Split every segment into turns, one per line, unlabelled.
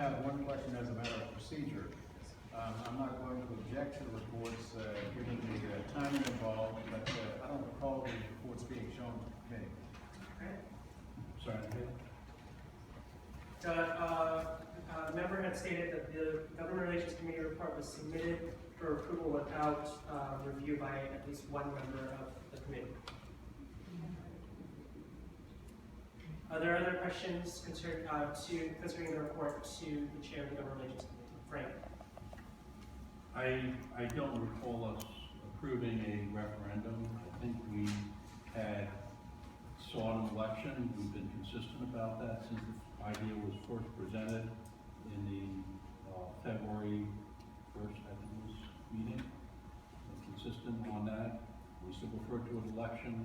have one question as a matter of procedure. I'm not going to object to the reports, given the time involved, but I don't recall the reports being shown to the committee.
Okay.
Sorry.
The member had stated that the Government Relations Committee report was submitted for approval without review by at least one member of the committee. Are there other questions concerning the report to the chair of the Government Relations Committee? Frank?
I don't recall us approving a referendum. I think we had sought an election. We've been consistent about that since the idea was first presented in the February 1st, I think it was, meeting. We're consistent on that. We still refer to an election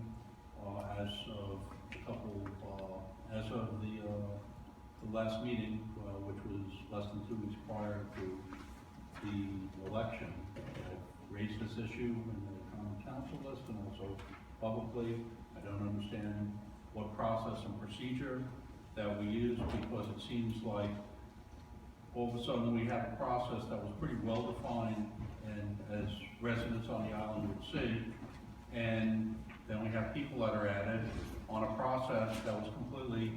as of the last meeting, which was less than 2 weeks prior to the election. I've raised this issue in the Common Council list and also publicly. I don't understand what process and procedure that we use, because it seems like all of a sudden we have a process that was pretty well defined and as residents on the island would see, and then we have people that are added on a process that was completely,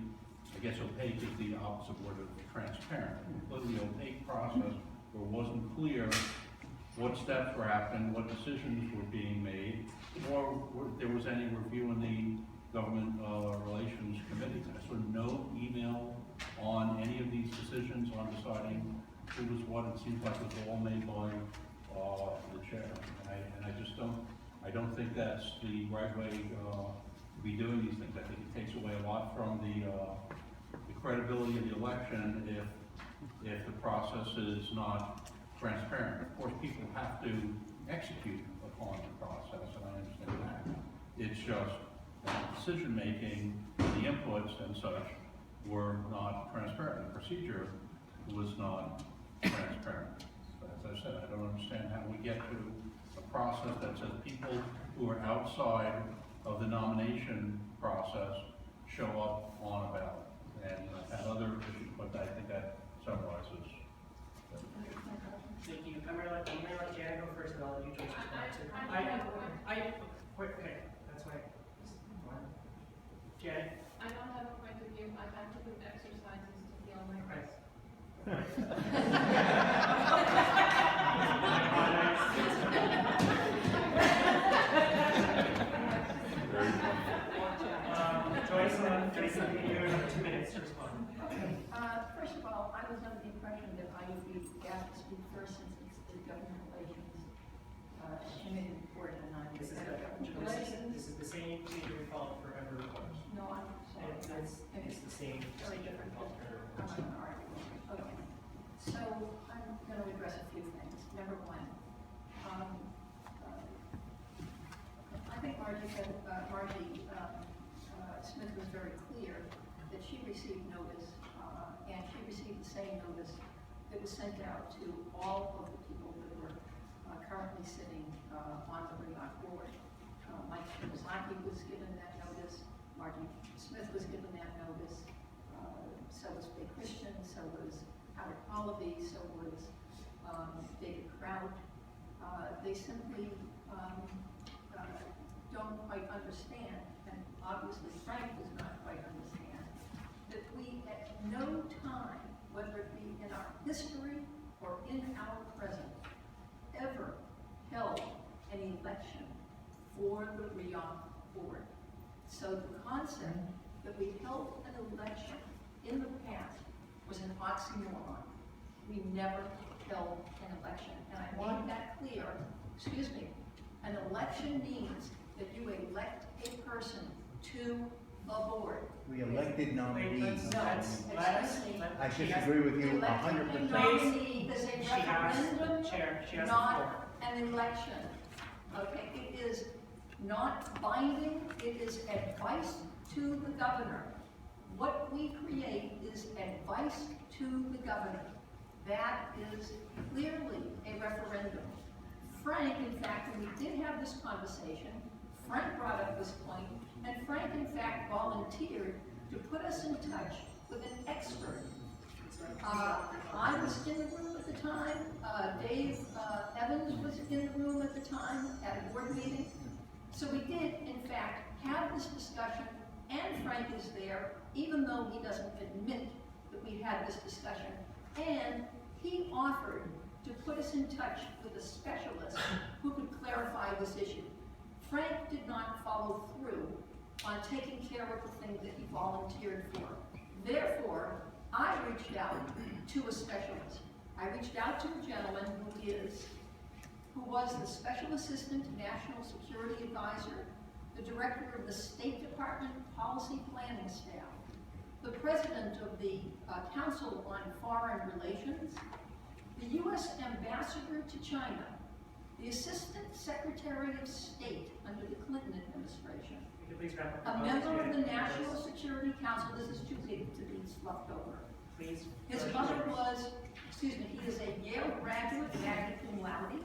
I guess opaque is the opposite word of transparent, completely opaque process where it wasn't clear what steps were happening, what decisions were being made, or there was any review in the Government Relations Committee. I saw no email on any of these decisions on deciding who was what. It seems like it was all made by the chair, and I don't think that's the right way to be doing these things. I think it takes away a lot from the credibility of the election if the process is not transparent. Of course, people have to execute upon the process, and I understand that. It's just decision-making, the inputs and such were not transparent. The procedure was not transparent. As I said, I don't understand how we get to a process that says people who are outside of the nomination process show up on a ballot. And I've had other issues, but I think that summarizes.
Thank you. I'm gonna let Jan go first, and I'll let you Joyce respond to. Okay, that's why. Jan?
I don't have a point of view. I have to do exercises to feel my rest.
Joyce, I'll give you 2 minutes to respond.
First of all, I was under the impression that I would be asked to speak first since it's the Government Relations Committee report, and I'm
This is the same procedure we followed for every report.
No, I'm sorry.
It's the same
Very
procedure we
different.
followed for every
I'm
report.
an article. Okay. So I'm going to address a few things. Number one, I think Margie Smith was very clear that she received notice, and she received the same notice that was sent out to all of the people that were currently sitting on the RIOC board. Mike Shimazaki was given that notice, Margie Smith was given that notice, so was Faye Christian, so was Howard Pallaby, so was David Kraut. They simply don't quite understand, and obviously Frank does not quite understand, that we at no time, whether it be in our history or in our present, ever held an election for the RIOC board. So the concept that we held an election in the past was an oxymoron. We never held an election. And I want that clear. Excuse me. An election means that you elect a person to the board.
We elected nominees.
No, excuse me.
I disagree with you 100%.
Electing a nominee is a referendum,
Chair, she has the
not an election. Okay, it is not binding, it is advice to the governor. What we create is advice to the governor. That is clearly a referendum. Frank, in fact, when we did have this conversation, Frank brought up this point, and Frank, in fact, volunteered to put us in touch with an expert I was in the room at the time, Dave Evans was in the room at the time at a board meeting. So we did, in fact, have this discussion, and Frank is there, even though he doesn't admit that we had this discussion. And he offered to put us in touch with a specialist who could clarify this issue. Frank did not follow through on taking care of the thing that he volunteered for. Therefore, I reached out to a specialist. I reached out to a gentleman who was the Special Assistant National Security Advisor, the Director of the State Department Policy Planning Staff, the President of the Council on Foreign Relations, the U.S. Ambassador to China, the Assistant Secretary of State under the Clinton administration,
Please wrap up.
a member of the National Security Council. This is too big to be sloughed over.
Please.
His mother was, he is a Yale graduate, magna cum laude.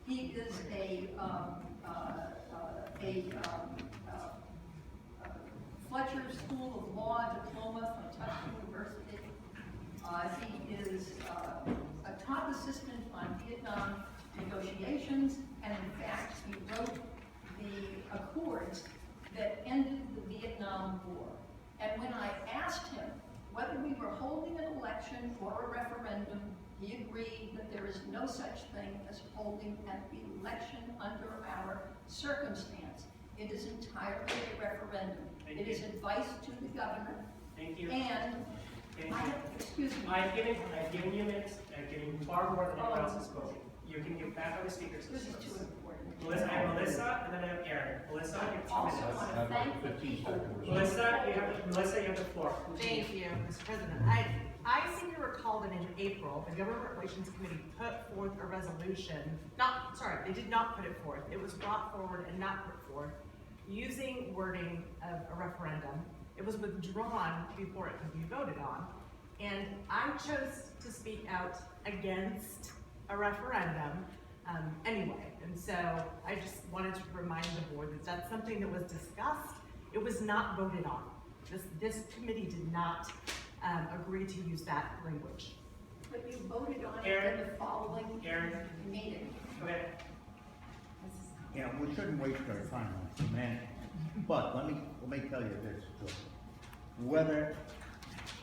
He is a Fletcher School of Law diploma from Tufts University. He is a top assistant on Vietnam negotiations, and in fact, he wrote the accords that ended the Vietnam War. And when I asked him whether we were holding an election or a referendum, he agreed that there is no such thing as holding an election under our circumstance. It is entirely a referendum. It is advice to the governor.
Thank you.
And excuse me.
I've given you minutes. I've given you far more than anyone else has spoken. You can get back on the speaker
This
system.
is too important.
Melissa, I have Melissa, and then I have Aaron. Melissa, you have 2
Also
minutes.
want to thank the
15
people.
seconds.
Melissa, you have the floor.
Thank you, Mr. President. I seem to recall that in April, the Government Relations Committee put forth a resolution, they did not put it forth. It was brought forward and not put forth, using wording of a referendum. It was withdrawn before it could be voted on. And I chose to speak out against a referendum anyway. And so I just wanted to remind the board that that's something that was discussed. It was not voted on. This committee did not agree to use that language.
But you voted on it
Aaron.
in the following meeting.
Go ahead.
You know, we shouldn't waste our time on semantics. But let me tell you this, George. Whether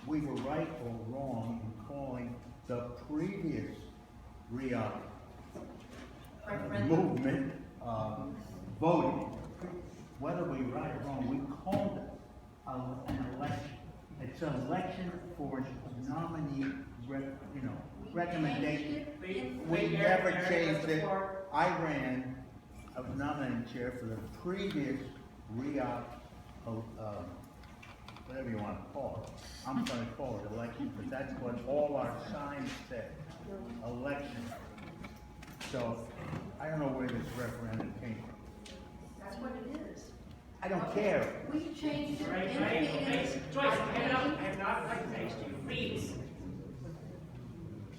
we were right or wrong in calling the previous RIOC movement voting, whether we were right or wrong, we called it an election. It's an election for nominee, recommendation. We never changed it. I was nominating chair for the previous RIOC, whatever you want to call it. I'm going to call it election, because that's what all our signs said, election. So, I don't know where this referendum came from.
That's what it is.
I don't care.
We changed it
Right,
in meetings.
Joyce, I have not recognized you. Please.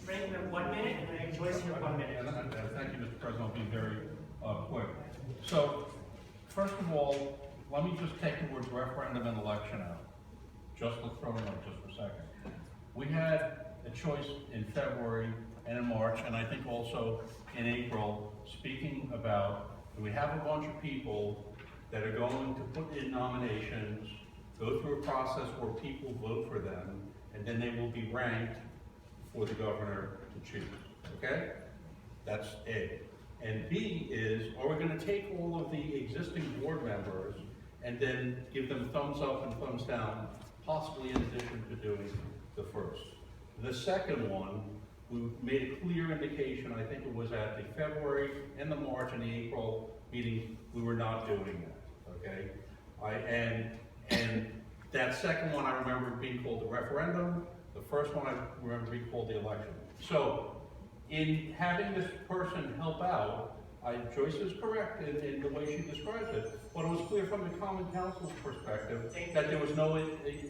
Frank, you have 1 minute, and then Joyce, you have 1 minute.
Thank you, Mr. President. I'll be very quick. So, first of all, let me just take the words referendum and election out. Let's throw it out just for a second. We had a choice in February and in March, and I think also in April, speaking about, we have a bunch of people that are going to put in nominations, go through a process where people vote for them, and then they will be ranked for the governor to choose, okay? That's A. And B is, are we gonna take all of the existing board members and then give them thumbs up and thumbs down, possibly in addition to doing the first? The second one, we made a clear indication, I think it was at the February and the March and the April meeting, we were not doing that, okay? And that second one I remember being called the referendum, the first one I remember being called the election. So, in having this person help out, Joyce is correct in the way she described it, but it was clear from the Common Council's perspective that there was no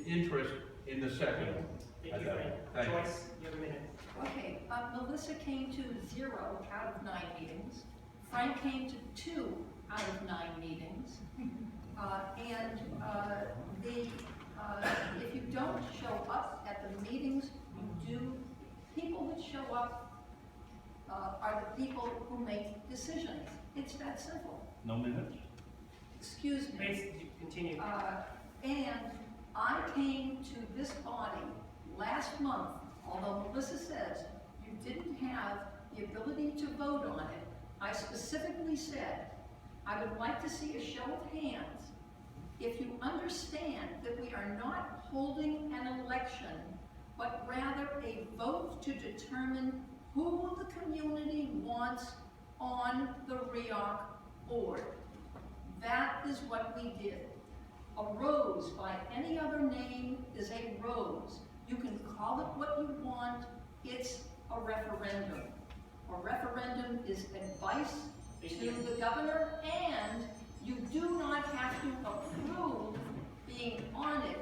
interest in the second one.
Thank you, Frank.
Thank you.
Joyce, you have a minute.
Okay, Melissa came to 0 out of 9 meetings. Frank came to 2 out of 9 meetings. If you don't show up at the meetings, you people that show up are the people who make decisions. It's that simple.
No minutes?
Excuse me.
Please continue.
And I came to this body last month, although Melissa says you didn't have the ability to vote on it. I specifically said, I would like to see a show of hands if you understand that we are not holding an election, but rather a vote to determine who the community wants on the RIOC board. That is what we did. A rose by any other name is a rose. You can call it what you want. It's a referendum. A referendum is advice to the governor, and you do not have to approve being on it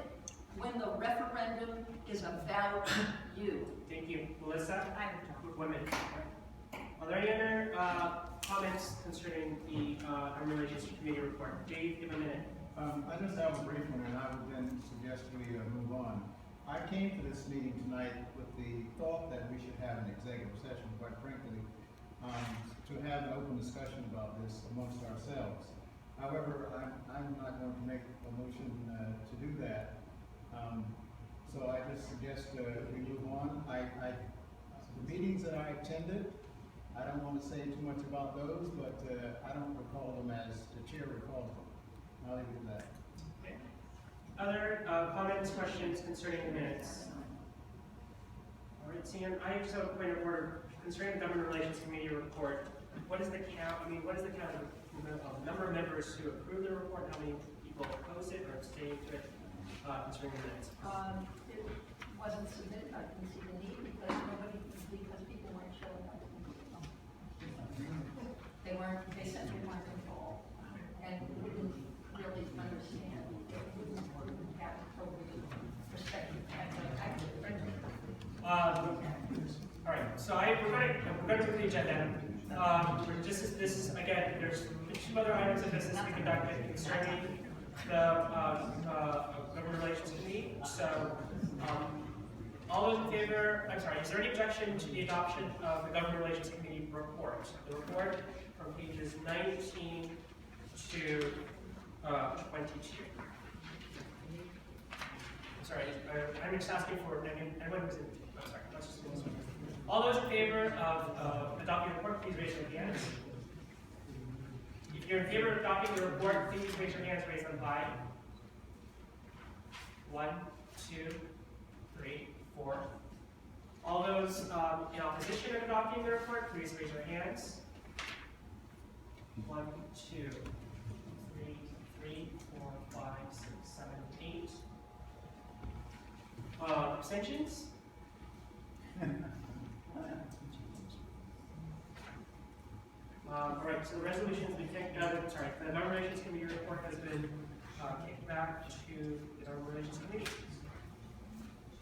when the referendum is about you.
Thank you. Melissa?
I have
One minute. Are there any other comments concerning the Government Relations Committee report? Dave, give a minute.
I just have a brief one, and I would then suggest we move on. I came to this meeting tonight with the thought that we should have an executive session, quite frankly, to have an open discussion about this amongst ourselves. However, I'm not going to make a motion to do that. So I just suggest we move on. The meetings that I attended, I don't want to say too much about those, but I don't recall them as the chair recalls them. I'll leave it at that.
Okay. Other comments, questions concerning the minutes? All right, Sam, I just have a point of order concerning the Government Relations Committee report. What is the count? I mean, what is the count of number of members who approved the report? How many people opposed it or abstained to it concerning the minutes?
It wasn't submitted. I didn't see the need because people weren't showing up. They said they weren't involved and wouldn't really understand. They wouldn't have appropriate perspective.
All right, so we're going to move the agenda. This is again. There's two other items of business to be conducted concerning the Government Relations Committee. So, all those in favor? I'm sorry. Is there any objection to the adoption of the Government Relations Committee report? The report from pages 19 to 22. Sorry, I'm just asking for anyone who's in. I'm sorry. Let's just do this one. All those in favor of adopting the report, please raise your hands. If you're in favor of adopting the report, please raise your hands. Raise them high. 1, 2, 3, 4. All those in opposition of adopting the report, please raise your hands. 1, 2, 3, 4, 5, 6, 7, 8. Abstentions? All right, so the resolution has been kicked out. The Government Relations Committee report has been kicked back to the Government Relations Committee.